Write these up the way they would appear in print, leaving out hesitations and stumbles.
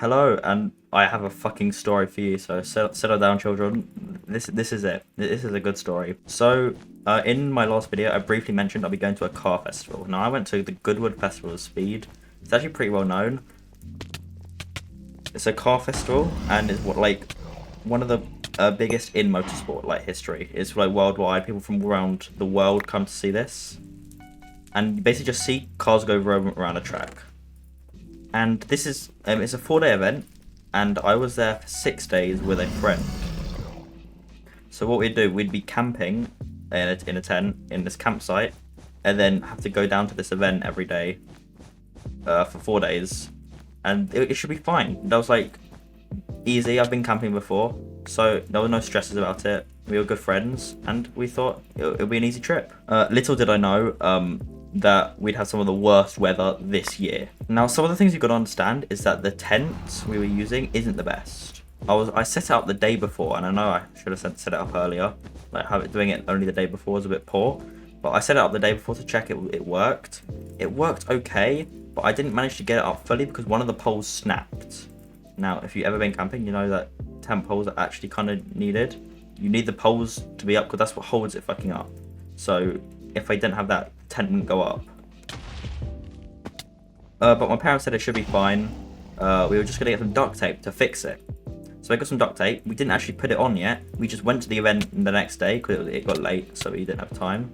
Hello, and I have a fucking story for you. So settle down, children. This is it. This is a good story. So, in my last video, I briefly mentioned I'll be going to a car festival. Now, I went to the Goodwood Festival of Speed. It's actually pretty well known. It's a car festival, and it's one of the biggest in motorsport history. It's like worldwide. People from around the world come to see this, and you basically just see cars go around a track. And this is it's a 4-day event, and I was there for 6 days with a friend. So what we'd do, we'd be camping in a tent in this campsite, and then have to go down to this event every day for 4 days, and it should be fine. That was easy. I've been camping before, so there were no stresses about it. We were good friends, and we thought it would be an easy trip. Little did I know that we'd have some of the worst weather this year. Now, some of the things you've got to understand is that the tent we were using isn't the best. I set it up the day before, and I know I should have set it up earlier. Doing it only the day before was a bit poor, but I set it up the day before to check it worked. It worked okay, but I didn't manage to get it up fully because one of the poles snapped. Now, if you've ever been camping, you know that tent poles are actually kind of needed. You need the poles to be up because that's what holds it fucking up. So if I didn't have that, the tent wouldn't go up. But my parents said it should be fine. We were just going to get some duct tape to fix it. So I got some duct tape. We didn't actually put it on yet. We just went to the event the next day because it got late, so we didn't have time.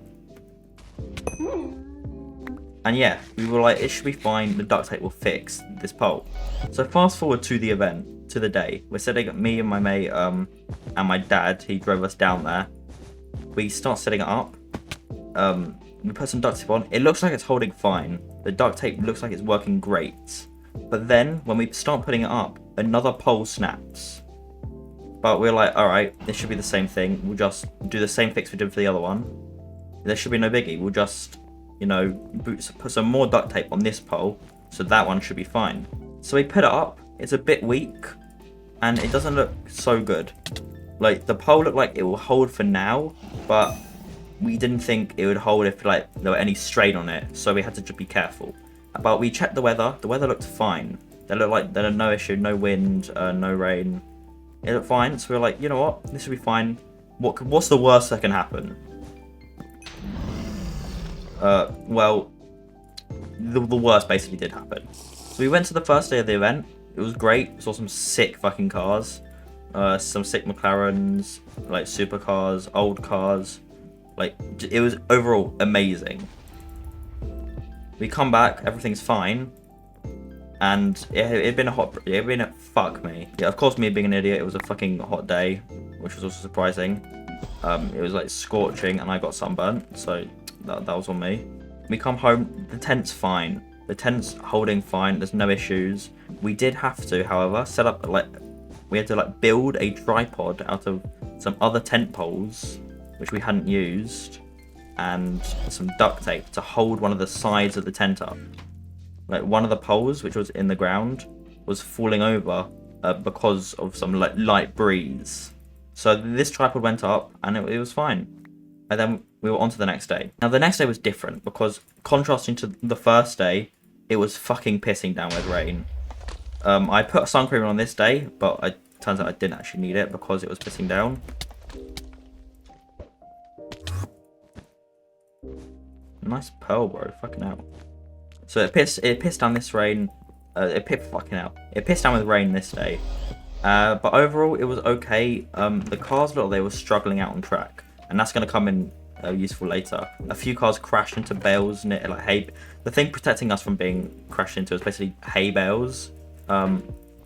And yeah, we were like, it should be fine. The duct tape will fix this pole. So fast forward to the event, to the day. We're setting up, me and my mate and my dad, he drove us down there. We start setting it up. We put some duct tape on. It looks like it's holding fine. The duct tape looks like it's working great. But then, when we start putting it up, another pole snaps. But we're like, alright, this should be the same thing. We'll just do the same fix we did for the other one. There should be no biggie. We'll just, put some more duct tape on this pole, so that one should be fine. So we put it up. It's a bit weak, and it doesn't look so good. The pole looked like it will hold for now, but we didn't think it would hold if there were any strain on it, so we had to just be careful. But we checked the weather. The weather looked fine. There are no issue, no wind, no rain. It looked fine, so we were like, you know what, this should be fine. What's the worst that can happen? Well, the worst basically did happen. So we went to the first day of the event. It was great. Saw some sick fucking cars. Some sick McLarens, supercars, old cars. It was overall amazing. We come back, everything's fine, and it'd been a fuck me. Yeah, of course, me being an idiot, it was a fucking hot day, which was also surprising. It was scorching, and I got sunburnt, so that was on me. We come home, the tent's fine. The tent's holding fine. There's no issues. We did have to, however, set up we had to build a tripod out of some other tent poles, which we hadn't used, and some duct tape to hold one of the sides of the tent up. One of the poles, which was in the ground, was falling over because of some light breeze. So this tripod went up, and it was fine. And then we were on to the next day. Now the next day was different because, contrasting to the first day, it was fucking pissing down with rain. I put sun cream on this day, but it turns out I didn't actually need it because it was pissing down. Nice pearl, bro. Fucking hell. So it pissed down this rain. It pissed down with rain this day. But overall, it was okay. The cars looked like they were struggling out on track, and that's going to come in useful later. A few cars crashed into bales near hay. The thing protecting us from being crashed into is basically hay bales,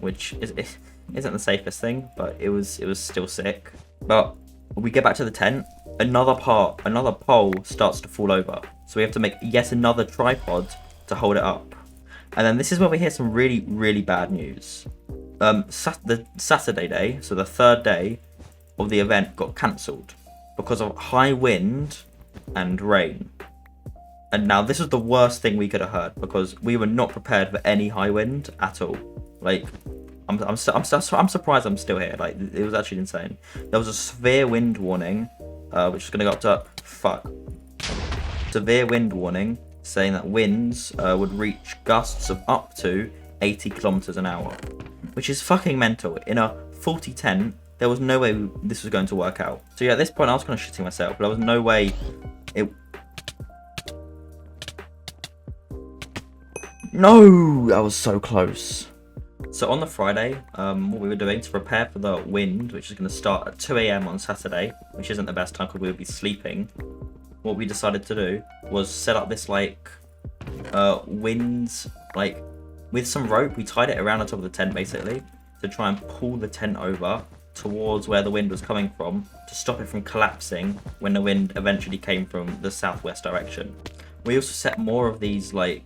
which isn't the safest thing, but it was still sick. But we get back to the tent. Another pole starts to fall over. So we have to make yet another tripod to hold it up. And then this is where we hear some really, really bad news. The Saturday day, so the third day of the event, got cancelled because of high wind and rain. And now this was the worst thing we could have heard because we were not prepared for any high wind at all. I'm surprised I'm still here. It was actually insane. There was a severe wind warning, which is going to go up to severe wind warning, saying that winds would reach gusts of up to 80 kilometers an hour. which is fucking mental. In a faulty tent, there was no way this was going to work out. So yeah, at this point I was kind of shitting myself, but there was no way it... No! I was so close. So on the Friday, what we were doing to prepare for the wind, which is going to start at 2 AM on Saturday, which isn't the best time because we would be sleeping, what we decided to do was set up this like winds, like with some rope. We tied it around the top of the tent basically to try and pull the tent over towards where the wind was coming from to stop it from collapsing when the wind eventually came from the southwest direction. We also set more of these like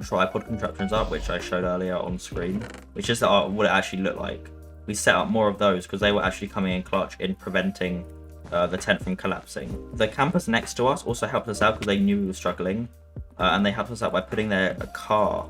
tripod contraptions up, which I showed earlier on screen, which is what it actually looked like. We set up more of those because they were actually coming in clutch in preventing the tent from collapsing. The campers next to us also helped us out because they knew we were struggling, and they helped us out by putting a car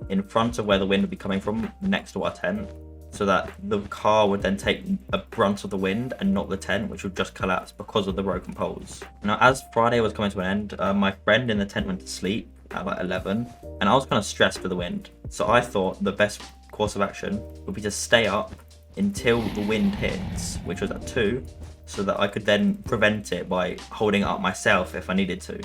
in front of where the wind would be coming from next to our tent, so that the car would then take a brunt of the wind and not the tent, which would just collapse because of the broken poles. Now, as Friday was coming to an end, my friend in the tent went to sleep at like 11, and I was kind of stressed for the wind. So I thought the best course of action would be to stay up until the wind hits, which was at 2, so that I could then prevent it by holding it up myself if I needed to.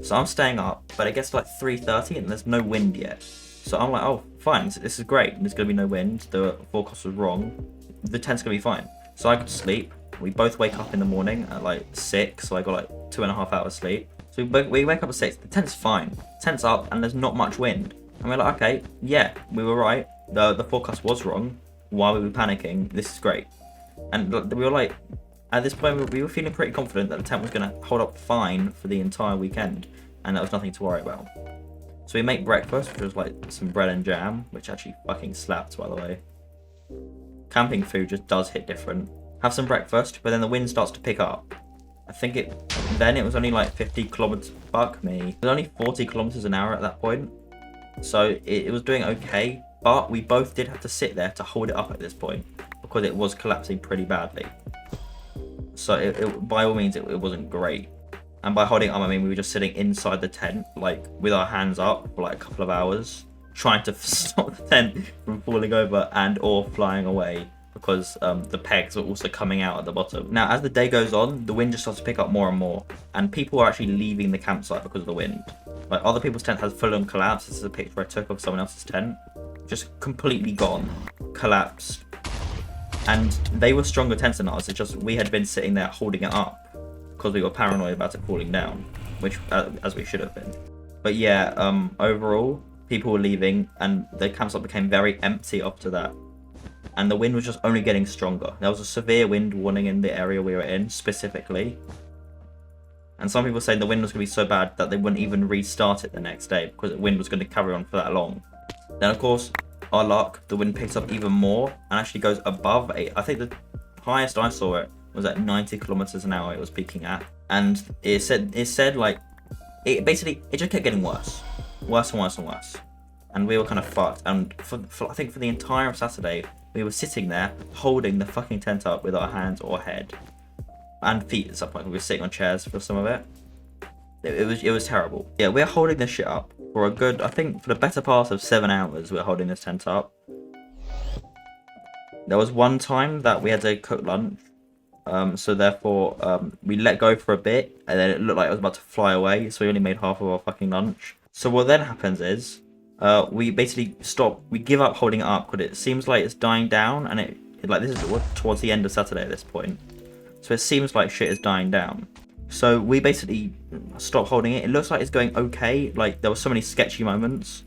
So I'm staying up, but it gets to like 3:30 and there's no wind yet. So I'm like, oh, fine, this is great. There's going to be no wind. The forecast was wrong. The tent's going to be fine. So I could sleep. We both wake up in the morning at like 6, so I got like 2.5 hours sleep. So we wake up at 6, the tent's fine. The tent's up and there's not much wind. And we're like, okay, yeah, we were right. The forecast was wrong. Why were we panicking? This is great. And we were like, at this point, we were feeling pretty confident that the tent was going to hold up fine for the entire weekend, and there was nothing to worry about. So we make breakfast, which was like some bread and jam, which actually fucking slaps, by the way. Camping food just does hit different. Have some breakfast, but then the wind starts to pick up. I think it was only like 50 kilometers, fuck me. It was only 40 kilometers an hour at that point. So it was doing okay, but we both did have to sit there to hold it up at this point because it was collapsing pretty badly. So it by all means, it wasn't great. And by holding it up, I mean we were just sitting inside the tent, like with our hands up for like a couple of hours, trying to stop the tent from falling over and or flying away because the pegs were also coming out at the bottom. Now, as the day goes on, the wind just starts to pick up more and more, and people are actually leaving the campsite because of the wind. Like other people's tent has full on collapsed. This is a picture I took of someone else's tent, just completely gone, collapsed. And they were stronger tents than ours. It's just we had been sitting there holding it up because we were paranoid about it falling down, which as we should have been. But yeah, overall, people were leaving, and the campsite became very empty after that. And the wind was just only getting stronger. There was a severe wind warning in the area we were in specifically. And some people saying the wind was going to be so bad that they wouldn't even restart it the next day because the wind was going to carry on for that long. Then, of course, our luck, the wind picks up even more and actually goes above 8. I think the highest I saw it was at 90 kilometers an hour it was peaking at. And it said like, it just kept getting worse. Worse and worse and worse. And we were kind of fucked. And for I think for the entire Saturday, we were sitting there holding the fucking tent up with our hands or head. And feet at some point. We were sitting on chairs for some of it. It was terrible. Yeah, we're holding this shit up for a good, I think for the better part of 7 hours, we're holding this tent up. There was one time that we had to cook lunch. So therefore, we let go for a bit, and then it looked like it was about to fly away, so we only made half of our fucking lunch. So what then happens is, we basically stop, we give up holding it up, because it seems like it's dying down, and it like this is towards the end of Saturday at this point. So it seems like shit is dying down. So we basically stop holding it. It looks like it's going okay. Like there were so many sketchy moments,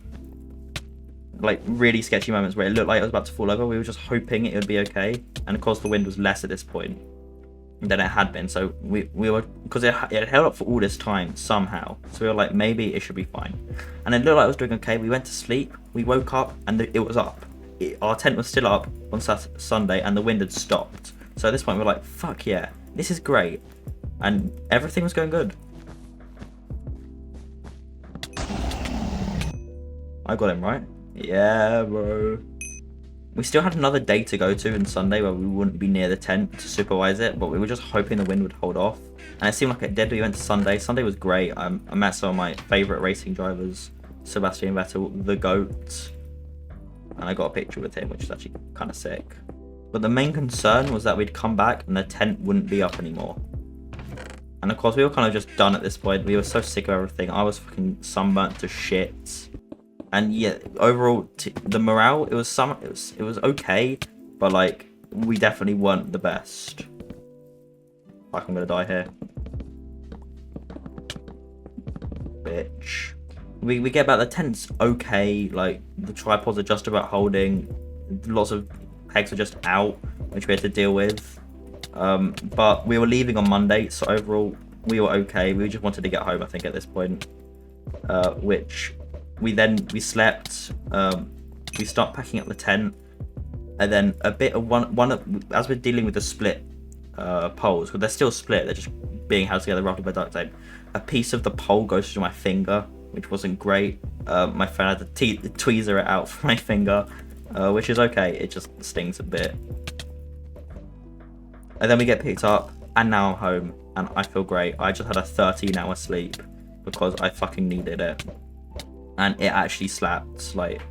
like really sketchy moments where it looked like it was about to fall over. We were just hoping it would be okay. And of course the wind was less at this point than it had been. So we were, because it held up for all this time somehow. So we were like, maybe it should be fine. And it looked like it was doing okay. We went to sleep. We woke up and it was up. Our tent was still up on Sunday and the wind had stopped. So at this point we're like, fuck yeah, this is great. And everything was going good. I got him right. Yeah, bro. We still had another day to go to on Sunday where we wouldn't be near the tent to supervise it, but we were just hoping the wind would hold off. And it seemed like it did. We went to Sunday. Sunday was great. I met some of my favourite racing drivers. Sebastian Vettel, the GOAT. and I got a picture with him, which is actually kind of sick. But the main concern was that we'd come back and the tent wouldn't be up anymore. And of course, we were kind of just done at this point. We were so sick of everything. I was fucking sunburnt to shit. And yeah, overall, the morale, it was okay, but like, we definitely weren't the best. Like, I'm gonna die here. Bitch. We get back, the tent's okay, like, the tripods are just about holding. Lots of pegs are just out, which we had to deal with. But we were leaving on Monday, so overall, we were okay. We just wanted to get home, I think, at this point. Which, we slept, we start packing up the tent, and then a bit of as we're dealing with the split poles, because they're still split, they're just being held together roughly by duct tape. A piece of the pole goes through my finger, which wasn't great. My friend had to tweezer it out for my finger, which is okay, it just stings a bit. And then we get picked up, and now I'm home, and I feel great. I just had a 13-hour sleep, because I fucking needed it. And it actually slapped. Like,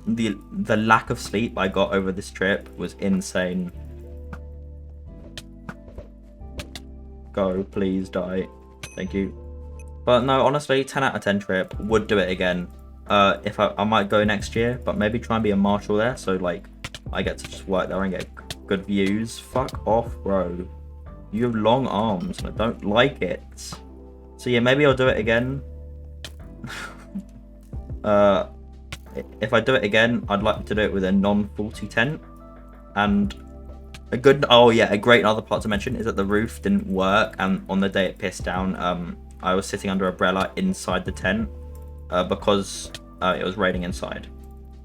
the lack of sleep I got over this trip was insane. Go, please die. Thank you. But no, honestly, 10 out of 10 trip. Would do it again. If I might go next year, but maybe try and be a marshal there, so like I get to just work there and get good views. Fuck off, bro. You have long arms and I don't like it. So yeah, maybe I'll do it again. If I do it again, I'd like to do it with a non-faulty tent. And a great other part to mention is that the roof didn't work, and on the day it pissed down, I was sitting under umbrella inside the tent because it was raining inside.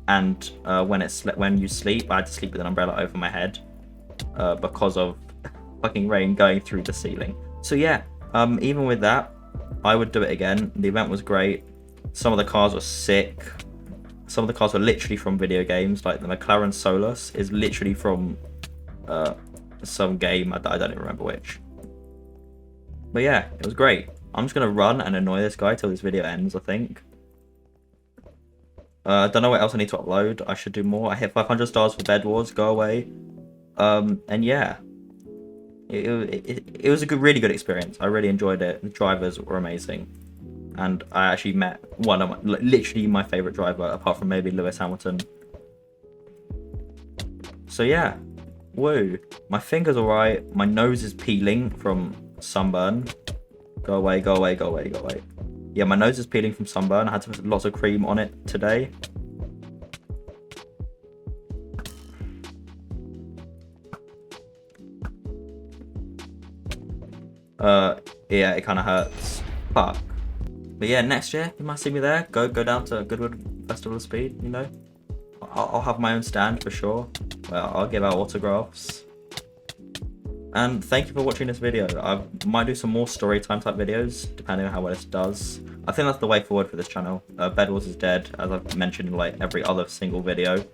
And when you sleep, I had to sleep with an umbrella over my head because of fucking rain going through the ceiling. So yeah, even with that, I would do it again. The event was great. Some of the cars were sick. Some of the cars were literally from video games, like the McLaren Solus is literally from some game, I don't even remember which. But yeah, it was great. I'm just gonna run and annoy this guy till this video ends, I think. I don't know what else I need to upload. I should do more. I hit 500 stars for Bed Wars, go away. And yeah, it was a really good experience. I really enjoyed it. The drivers were amazing. And I actually met one of literally my favorite driver, apart from maybe Lewis Hamilton. So yeah, woo. My finger's alright. My nose is peeling from sunburn. Go away, go away, go away, go away. Yeah, my nose is peeling from sunburn. I had to put lots of cream on it today. Yeah, it kind of hurts. Fuck. But yeah, next year you might see me there. Go down to Goodwood Festival of Speed. You know, I'll have my own stand for sure. Well, I'll give out autographs. And thank you for watching this video. I might do some more story time type videos depending on how well this does. I think that's the way forward for this channel. Bed Wars is dead, as I've mentioned in like every other single video.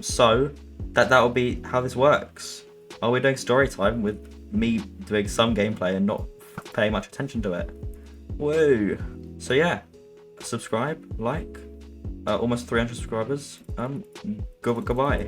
So that'll be how this works. Are we doing story time with me doing some gameplay and not paying much attention to it? Woo! So yeah, subscribe, like, almost 300 subscribers. Goodbye.